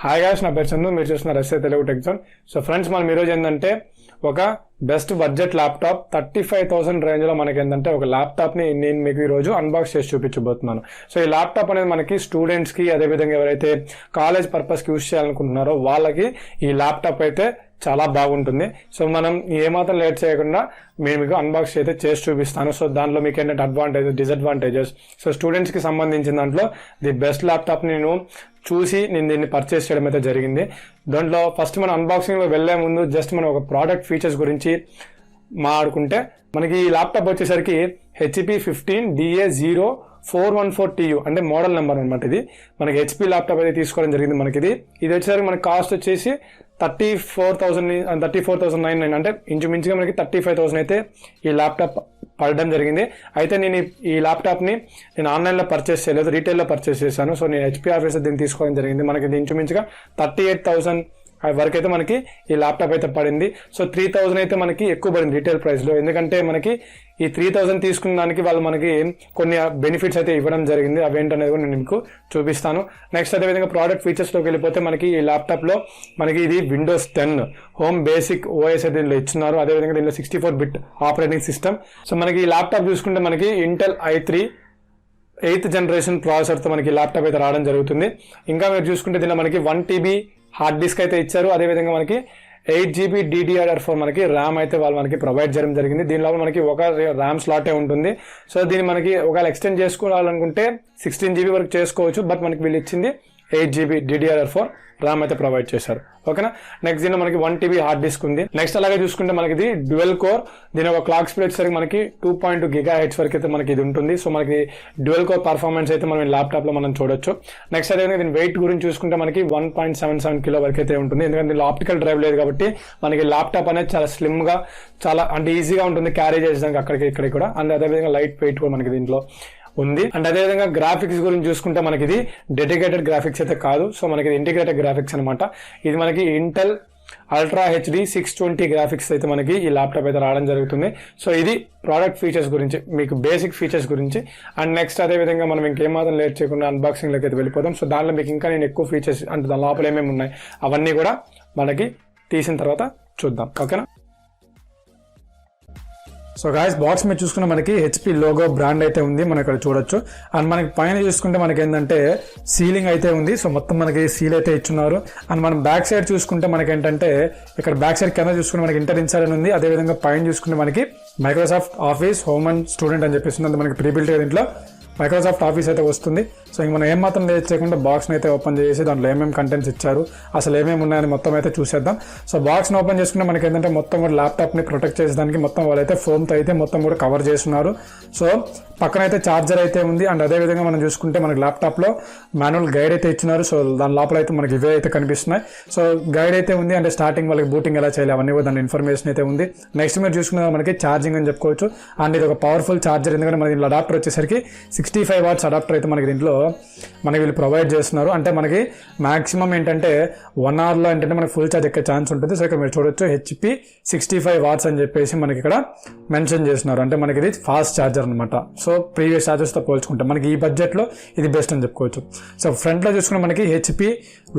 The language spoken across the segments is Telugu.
హాయ్ గాయ్స్, నా పేరు చందు. మీరు చూస్తున్నారు SA Telugu tech zone. So friends, మనం ఈరోజు ఏంటంటే ఒక బెస్ట్ బడ్జెట్ ల్యాప్టాప్ 35,000 రేంజ్లో మనకి ఏంటంటే ఒక ల్యాప్టాప్ని నేను మీకు ఈరోజు అన్బాక్స్ చేసి చూపించబోతున్నాను. సో ఈ ల్యాప్టాప్ అనేది మనకి స్టూడెంట్స్కి, అదేవిధంగా ఎవరైతే కాలేజ్ పర్పస్కి యూజ్ చేయాలనుకుంటున్నారో వాళ్ళకి ఈ ల్యాప్టాప్ అయితే చాలా బాగుంటుంది. సో మనం ఏమాత్రం లేట్ చేయకుండా నేను మీకు అన్బాక్స్ అయితే చేసి చూపిస్తాను. సో దాంట్లో మీకు ఏంటంటే అడ్వాంటేజెస్, డిసడ్వాంటేజెస్, సో స్టూడెంట్స్కి సంబంధించిన దాంట్లో ది బెస్ట్ ల్యాప్టాప్ని నేను చూసి నేను దీన్ని పర్చేస్ చేయడం అయితే జరిగింది. దాంట్లో ఫస్ట్ మనం అన్బాక్సింగ్లో వెళ్లే ముందు జస్ట్ మనం ఒక ప్రోడక్ట్ ఫీచర్స్ గురించి మాట్లాడుకుంటే, మనకి ఈ ల్యాప్టాప్ వచ్చేసరికి HP 15DA0414TU అంటే మోడల్ నెంబర్ అనమాట. ఇది మనకి HP ల్యాప్టాప్ అయితే తీసుకోవడం జరిగింది. మనకి ఇది వచ్చేసరికి మనకి కాస్ట్ వచ్చేసి 34,999 అంటే ఇంచుమించుగా మనకి 35,000 అయితే ఈ ల్యాప్టాప్ పడడం జరిగింది. అయితే నేను ఈ ల్యాప్టాప్ని నేను ఆన్లైన్లో పర్చేస్ చేయలేదు, రీటైల్లో పర్చేస్ చేశాను. సో నేను HP ఆఫీస్ దీన్ని తీసుకోవడం జరిగింది. మనకి ఇంచుమించుగా 38,000 వరకు అయితే మనకి ఈ ల్యాప్టాప్ అయితే పడింది. సో 3,000 అయితే మనకి ఎక్కువ పడింది రీటైల్ ప్రైస్లో. ఎందుకంటే మనకి ఈ 3,000 తీసుకున్న దానికి వాళ్ళు మనకి కొన్ని బెనిఫిట్స్ అయితే ఇవ్వడం జరిగింది. అవేంటనేది కూడా నేను మీకు చూపిస్తాను. నెక్స్ట్ అదేవిధంగా ప్రోడక్ట్ ఫీచర్స్లోకి వెళ్ళిపోతే, మనకి ఈ ల్యాప్టాప్లో మనకి ఇది Windows 10 హోమ్ బేసిక్ OS అయితే దీనిలో ఇచ్చున్నారు. అదేవిధంగా దీనిలో 64-bit ఆపరేటింగ్ సిస్టమ్. సో మనకి ఈ ల్యాప్టాప్ చూసుకుంటే మనకి Intel i3 8th జనరేషన్ ప్రాసెసర్తో మనకి ల్యాప్టాప్ అయితే రావడం జరుగుతుంది. ఇంకా మీరు చూసుకుంటే దీనిలో మనకి 1 TB హార్డ్ డిస్క్ అయితే ఇచ్చారు. అదేవిధంగా మనకి 8 GB DDR4 మనకి ర్యామ్ అయితే వాళ్ళు మనకి ప్రొవైడ్ చేయడం జరిగింది. దీనిలో మనకి ఒక ర్యామ్ స్లాటే ఉంటుంది. సో దీన్ని మనకి ఒకవేళ ఎక్స్టెండ్ చేసుకోవాలనుకుంటే 16 GB వరకు చేసుకోవచ్చు. బట్ మనకి వీళ్ళు ఇచ్చింది 8 GB DDR4 ర్యామ్ అయితే ప్రొవైడ్ చేశారు. ఓకేనా. నెక్స్ట్ దీనిలో మనకి 1 TB హార్డ్ డిస్క్ ఉంది. నెక్స్ట్ అలాగే చూసుకుంటే మనకి ఇది డ్యూయల్ కోర్. దీని ఒక క్లాక్ స్పీడ్ వచ్చేసరికి మనకి 2.2 GHz వరకు అయితే మనకి ఇది ఉంటుంది. సో మనకి డ్యూయల్ కోర్ పర్ఫార్మెన్స్ అయితే మనం ల్యాప్టాప్ లో మనం చూడొచ్చు. నెక్స్ట్ అదేవిధంగా దీని వెయిట్ గురించి చూసుకుంటే మనకి 1.77 కిలో వరకు అయితే ఉంటుంది. ఎందుకంటే దీనిలో ఆప్టికల్ డ్రైవ్ లేదు కాబట్టి మనకి ల్యాప్టాప్ అనేది చాలా స్లిమ్ గా, చాలా అంటే ఈజీగా ఉంటుంది క్యారీ చేసేదానికి అక్కడికి ఇక్కడికి కూడా. అండ్ అదేవిధంగా లైట్ వెయిట్ కూడా మనకి దీంట్లో ఉంది. అండ్ అదేవిధంగా గ్రాఫిక్స్ గురించి చూసుకుంటే మనకి ఇది డెడికేటెడ్ గ్రాఫిక్స్ అయితే కాదు. సో మనకి ఇంటిగ్రేటెడ్ గ్రాఫిక్స్ అనమాట. ఇది మనకి ఇంటెల్ అల్ట్రా HD 620 గ్రాఫిక్స్ అయితే మనకి ఈ ల్యాప్టాప్ అయితే రావడం జరుగుతుంది. సో ఇది ప్రోడక్ట్ ఫీచర్స్ గురించి, మీకు బేసిక్ ఫీచర్స్ గురించి. అండ్ నెక్స్ట్ అదేవిధంగా మనం ఇంకేమాత్రం లేట్ చేయకుండా అన్బాక్సింగ్లోకి అయితే వెళ్ళిపోతాం. సో దాంట్లో మీకు ఇంకా నేను ఎక్కువ ఫీచర్స్ అంటే దాని లోపల ఏమేమి ఉన్నాయి అవన్నీ కూడా మనకి తీసిన తర్వాత చూద్దాం. ఓకేనా. సో గాయస్, బాక్స్ మీద చూసుకుంటే మనకి HP లోగో బ్రాండ్ అయితే ఉంది, మనం ఇక్కడ చూడొచ్చు. అండ్ మనకి పైన చూసుకుంటే మనకి ఏంటంటే సీలింగ్ అయితే ఉంది. సో మొత్తం మనకి సీల్ అయితే ఇచ్చున్నారు. అండ్ మనం బ్యాక్ సైడ్ చూసుకుంటే మనకి ఏంటంటే ఇక్కడ బ్యాక్ సైడ్ కింద చూసుకుంటే మనకి ఇంటర్ ఇన్సైడ్ అని ఉంది. అదేవిధంగా పైన చూసుకుంటే మనకి Microsoft office home and student అని చెప్పేసి ఉంది. మనకి ప్రీబిల్ట్ దీంట్లో మైక్రోసాఫ్ట్ ఆఫీస్ అయితే వస్తుంది. సో ఇంక మనం ఏమాత్రం లేట్ చేయకుండా బాక్స్ని అయితే ఓపెన్ చేసి దాంట్లో ఏమేమి కంటెంట్స్ ఇచ్చారు, అసలు ఏమేమి ఉన్నాయని మొత్తం అయితే చూసేద్దాం. సో బాక్స్ని ఓపెన్ చేసుకుంటే మనకి ఏంటంటే మొత్తం కూడా ల్యాప్టాప్ని ప్రొటెక్ట్ చేసేదానికి మొత్తం వాళ్ళైతే ఫోమ్తో అయితే మొత్తం కూడా కవర్ చేస్తున్నారు. సో పక్కన అయితే ఛార్జర్ అయితే ఉంది. అండ్ అదేవిధంగా మనం చూసుకుంటే మనకి ల్యాప్టాప్లో మాన్యువల్ గైడ్ అయితే ఇచ్చినారు. సో దాని లోపల అయితే మనకి ఇవే అయితే కనిపిస్తున్నాయి. సో గైడ్ అయితే ఉంది. అంటే స్టార్టింగ్ వాళ్ళకి బూటింగ్ ఎలా చేయాలి అవన్నీ కూడా దాని ఇన్ఫర్మేషన్ అయితే ఉంది. నెక్స్ట్ మీరు చూసుకున్న మనకి ఛార్జింగ్ అని చెప్పుకోవచ్చు. అండ్ ఇది ఒక పవర్ఫుల్ ఛార్జర్. ఎందుకంటే మనకి దీంట్లో అడాప్టర్ వచ్చేసరికి 65 watts అడాప్టర్ అయితే మనకి దీంట్లో మనకి వీళ్ళు ప్రొవైడ్ చేస్తున్నారు. అంటే మనకి మాక్సిమం ఏంటంటే 1 hourలో ఏంటంటే మనకి ఫుల్ ఛార్జ్ ఎక్కే ఛాన్స్ ఉంటుంది. సో ఇక్కడ మీరు చూడొచ్చు HP 65 watts అని చెప్పేసి మనకి ఇక్కడ మెన్షన్ చేస్తున్నారు. అంటే మనకి ఇది ఫాస్ట్ ఛార్జర్ అనమాట. సో ప్రీవియస్ ఛార్జర్స్తో పోల్చుకుంటే మనకి ఈ బడ్జెట్లో ఇది బెస్ట్ అని చెప్పుకోవచ్చు. సో ఫ్రంట్లో చూసుకుంటే మనకి HP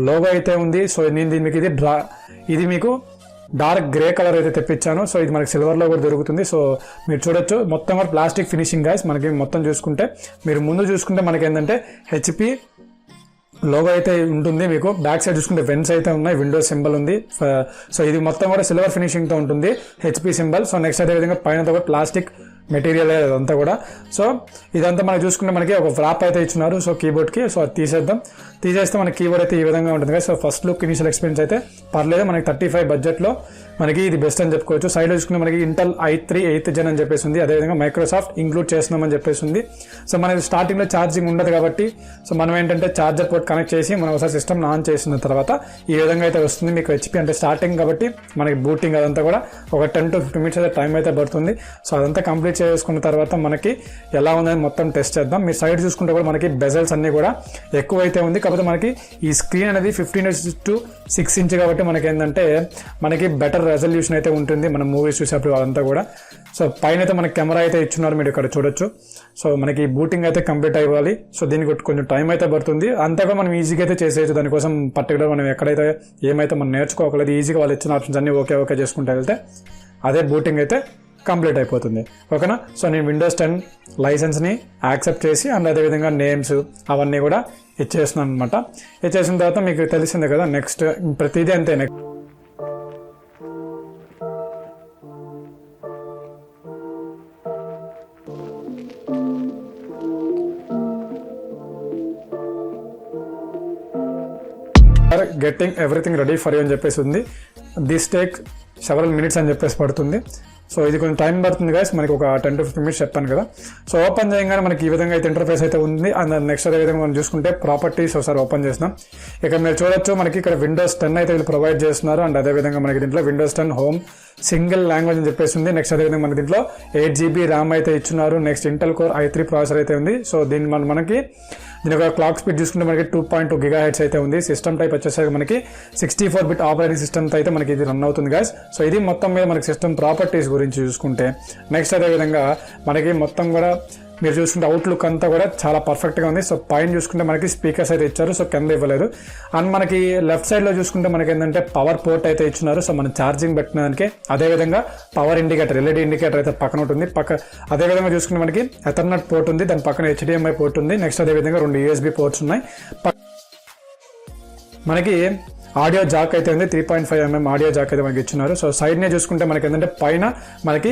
లోగో అయితే ఉంది. సో నేను దీనికి ఇది మీకు డార్క్ గ్రే కలర్ అయితే తెప్పించాను. సో ఇది మనకి సిల్వర్లో కూడా దొరుకుతుంది. సో మీరు చూడొచ్చు మొత్తం కూడా ప్లాస్టిక్ ఫినిషింగ్ గాయస్. మనకి మొత్తం చూసుకుంటే మీరు ముందు చూసుకుంటే మనకి ఏంటంటే HP లోగో అయితే ఉంటుంది. మీకు బ్యాక్ సైడ్ చూసుకుంటే వెన్స్ అయితే ఉన్నాయి, విండోస్ సింబల్ ఉంది. సో ఇది మొత్తం కూడా సిల్వర్ ఫినిషింగ్తో ఉంటుంది HP సింబల్. సో నెక్స్ట్ అదేవిధంగా పైన కూడా ప్లాస్టిక్ మెటీరియల్ అదంతా కూడా. సో ఇదంతా మనం చూసుకుంటే మనకి ఒక ఫ్రాప్ అయితే ఇచ్చినారు. సో కీబోర్డ్కి సో అది తీసేస్తే మనకి కీబోర్డ్ అయితే ఈ విధంగా ఉంటుంది కదా. So first look initial experience అయితే పర్లేదు. మనకి 35 బడ్జెట్లో మనకి ఇది బెస్ట్ అని చెప్పుకోవచ్చు. సైడ్లో చూసుకుంటే మనకి ఇంటెల్ i3 8th gen అని చెప్పేసి ఉంది. అదేవిధంగా మైక్రోసాఫ్ట్ ఇంక్లూడ్ చేస్తున్నామని చెప్పేసి ఉంది. సో మనకి స్టార్టింగ్లో ఛార్జింగ్ ఉండదు కాబట్టి సో మనం ఏంటంటే ఛార్జర్ పోర్ట్ కనెక్ట్ చేసి మనం ఒకసారి సిస్టమ్ ఆన్ చేసిన తర్వాత ఈ విధంగా అయితే వస్తుంది. మీకు HP అంటే స్టార్టింగ్ కాబట్టి మనకి బూటింగ్ అదంతా కూడా ఒక 10 to 15 minutes అయితే టైం అయితే పడుతుంది. సో అదంతా కంప్లీట్ చేసుకున్న తర్వాత మనకి ఎలా ఉందని మొత్తం టెస్ట్ చేద్దాం. మీరు సైడ్ చూసుకుంటే కూడా మనకి బెజల్స్ అన్ని కూడా ఎక్కువ అయితే ఉంది. కాకపోతే మనకి ఈ స్క్రీన్ అనేది 15:6 inch కాబట్టి మనకి ఏంటంటే మనకి బెటర్ రెజల్యూషన్ అయితే ఉంటుంది మనం మూవీస్ చూసేప్పుడు అదంతా కూడా. సో పైన అయితే మనకి కెమెరా అయితే ఇచ్చున్నారు, మీరు ఇక్కడ చూడొచ్చు. సో మనకి బూటింగ్ అయితే కంప్లీట్ అవ్వాలి. సో దీనికి కొంచెం టైం అయితే పడుతుంది, అంతగా మనం ఈజీగా అయితే చేసేయచ్చు. దానికోసం పర్టికులర్ మనం ఎక్కడైతే ఏమైతే మనం నేర్చుకోగలదు, ఈజీగా వాళ్ళు ఇచ్చిన ఆప్షన్స్ అన్ని ఓకే చేసుకుంటూ వెళ్తే అదే బూటింగ్ అయితే కంప్లీట్ అయిపోతుంది. ఓకేనా. సో నేను విండోస్ 10 లైసెన్స్ని యాక్సెప్ట్ చేసి అండ్ అదేవిధంగా నేమ్స్ అవన్నీ కూడా ఇచ్చేస్తున్నాను అనమాట. ఇచ్చేసిన తర్వాత మీకు తెలిసిందే కదా, నెక్స్ట్ ప్రతిదీ అంతే. Getting everything ready for you అని చెప్పేసి ఉంది. దిస్ టేక్ సెవరల్ మినిట్స్ అని చెప్పేసి పడుతుంది. సో ఇది కొంచెం టైం పడుతుంది గైస్, మనకి ఒక 10 to 15 minutes చెప్పాను కదా. సో ఓపెన్ చేయగానే మనకి ఈ విధంగా అయితే ఇంటర్ఫేస్ అయితే ఉంది. అండ్ నెక్స్ట్ అదే విధంగా మనం చూసుకుంటే ప్రాపర్టీస్ ఒకసారి ఓపెన్ చేసినాం. ఇక మీరు చూడొచ్చు మనకి ఇక్కడ విండోస్ 10 అయితే వీళ్ళు ప్రొవైడ్ చేస్తున్నారు. అండ్ అదేవిధంగా మనకి దీంట్లో విండోస్ 10 హోమ్ సింగిల్ లాంగ్వేజ్ అని చెప్పేసి ఉంది. నెక్స్ట్ అదేవిధంగా మనకి దీంట్లో 8 GB ర్యామ్ అయితే ఇచ్చున్నారు. Next Intel core i3 processor అయితే ఉంది. సో మనకి దీని ఒక క్లాక్ స్పీడ్ చూసుకుంటే మనకి 2.2 GHz అయితే ఉంది. సిస్టమ్ టైప్ వచ్చేసరికి మనకి 64-bit ఆపరేటింగ్ సిస్టమ్ అయితే మనకి ఇది రన్ అవుతుంది గైస్. సో ఇది మొత్తం మీద మనకి సిస్టమ్ ప్రాపర్టీస్ గురించి చూసుకుంటే నెక్స్ట్ అదేవిధంగా మనకి మొత్తం కూడా మీరు చూసుకుంటే అవుట్లుక్ అంతా కూడా చాలా పర్ఫెక్ట్గా ఉంది. సో పైన చూసుకుంటే మనకి స్పీకర్స్ అయితే ఇచ్చారు, సో కింద ఇవ్వలేదు. అండ్ మనకి లెఫ్ట్ సైడ్లో చూసుకుంటే మనకి ఏంటంటే పవర్ పోర్ట్ అయితే ఇచ్చినారు. సో మనం ఛార్జింగ్ పెట్టినదానికి అదేవిధంగా పవర్ ఇండికేటర్ LED ఇండికేటర్ అయితే పక్కన ఉంటుంది. అదేవిధంగా చూసుకుంటే మనకి ఎథర్నెట్ పోర్ట్ ఉంది, దాని పక్కన HDMI పోర్ట్ ఉంది. నెక్స్ట్ అదేవిధంగా 2 USB పోర్ట్స్ ఉన్నాయి. మనకి ఆడియో జాక్ అయితే ఉంది, 3.5 mm ఆడియో జాక్ అయితే మనకి ఇచ్చినారు. సో సైడ్నే చూసుకుంటే మనకి ఏంటంటే పైన మనకి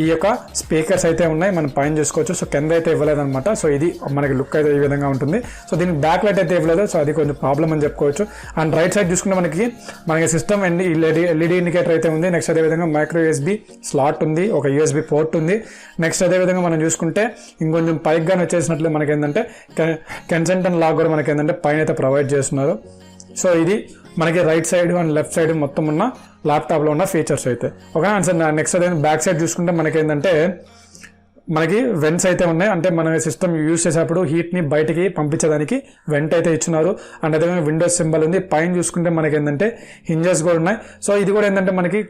ఈ యొక్క స్పీకర్స్ అయితే ఉన్నాయి, మనం పైన చూసుకోవచ్చు. సో కింద అయితే ఇవ్వలేదన్నమాట. సో ఇది మనకి లుక్ అయితే ఈ విధంగా ఉంటుంది. సో దీనికి బ్యాక్ లైట్ అయితే ఇవ్వలేదు, సో అది కొంచెం ప్రాబ్లం అని చెప్పుకోవచ్చు. అండ్ రైట్ సైడ్ చూసుకుంటే మనకి సిస్టమ్ LED ఇండికేటర్ అయితే ఉంది. నెక్స్ట్ అదేవిధంగా మైక్రో USB స్లాట్ ఉంది, ఒక USB పోర్ట్ ఉంది. నెక్స్ట్ అదేవిధంగా మనం చూసుకుంటే ఇంకొంచెం పైకి వచ్చేసినట్లు మనకి ఏంటంటే కన్సెంట్ లాగ్ కూడా మనకి ఏంటంటే పైన అయితే ప్రొవైడ్ చేస్తున్నారు. సో ఇది మనకి right side and left side మొత్తం ఉన్న ల్యాప్టాప్లో ఉన్న ఫీచర్స్ అయితే ఓకే. అండ్ సార్ నెక్స్ట్ అదే బ్యాక్ సైడ్ చూసుకుంటే మనకి ఏంటంటే మనకి వెంట్స్ అయితే ఉన్నాయి. అంటే మన సిస్టమ్ యూజ్ చేసేటప్పుడు హీట్ని బయటికి పంపించడానికి వెంట్ అయితే ఇచ్చినారు. అండ్ అదేవిధంగా విండోస్ సింబల్ ఉంది. పైన చూసుకుంటే మనకి ఏంటంటే హింజెస్ కూడా ఉన్నాయి. సో ఇది కూడా ఏంటంటే మనకి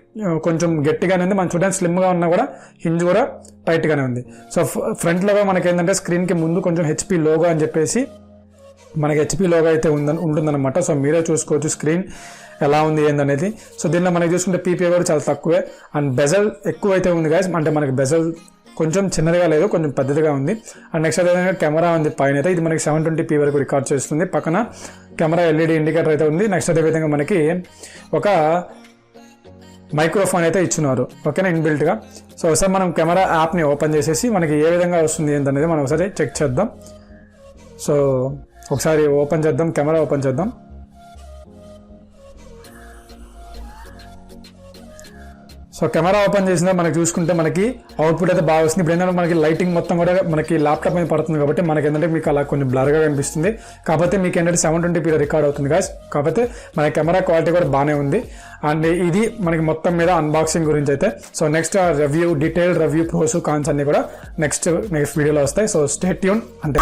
కొంచెం గట్టిగానే ఉంది, మనం చూడడానికి స్లిమ్గా ఉన్నా కూడా హింజ్ కూడా టైట్గానే ఉంది. సో ఫ్రంట్లో మనకి ఏంటంటే స్క్రీన్కి ముందు కొంచెం HP లోగో అని చెప్పేసి మనకి HP లోగో అయితే ఉంటుందన్నమాట. సో మీరే చూసుకోవచ్చు స్క్రీన్ ఎలా ఉంది ఏందనేది. సో దీనిలో మనకి చూసుకుంటే PPI కూడా చాలా తక్కువే. అండ్ బెజల్ ఎక్కువ అయితే ఉంది గైస్, అంటే మనకి బెజల్ కొంచెం చిన్నదిగా లేదు, కొంచెం పెద్దదిగా ఉంది. అండ్ నెక్స్ట్ అదేవిధంగా కెమెరా ఉంది పైన అయితే, ఇది మనకి 720p వరకు రికార్డ్ చేస్తుంది. పక్కన కెమెరా LED ఇండికేటర్ అయితే ఉంది. నెక్స్ట్ అదేవిధంగా మనకి ఒక మైక్రోఫోన్ అయితే ఇచ్చినారు ఓకేనా ఇన్బిల్ట్గా. సో ఒకసారి మనం కెమెరా యాప్ని ఓపెన్ చేసేసి మనకి ఏ విధంగా వస్తుంది ఏంటనేది మనం ఒకసారి చెక్ చేద్దాం. సో ఒకసారి ఓపెన్ చేద్దాం, కెమెరా ఓపెన్ చేద్దాం. సో కెమెరా ఓపెన్ చేసిన మనకి చూసుకుంటే మనకి అవుట్పుట్ అయితే బాగా వస్తుంది. ఇప్పుడు ఏంటంటే మనకి లైటింగ్ మొత్తం కూడా మనకి ల్యాప్టాప్ మీద పడుతుంది కాబట్టి మనకి ఏంటంటే మీకు అలా కొంచెం బ్లర్గా కనిపిస్తుంది. కాకపోతే మీకు ఏంటంటే 720p రికార్డ్ అవుతుంది గాయస్. కాకపోతే మన కెమెరా క్వాలిటీ కూడా బాగానే ఉంది. అండ్ ఇది మనకి మొత్తం మీద అన్బాక్సింగ్ గురించి అయితే. So next review, detail review, pros cons అన్ని కూడా నెక్స్ట్ వీడియోలో వస్తాయి. సో స్టే ట్యూన్ అంటే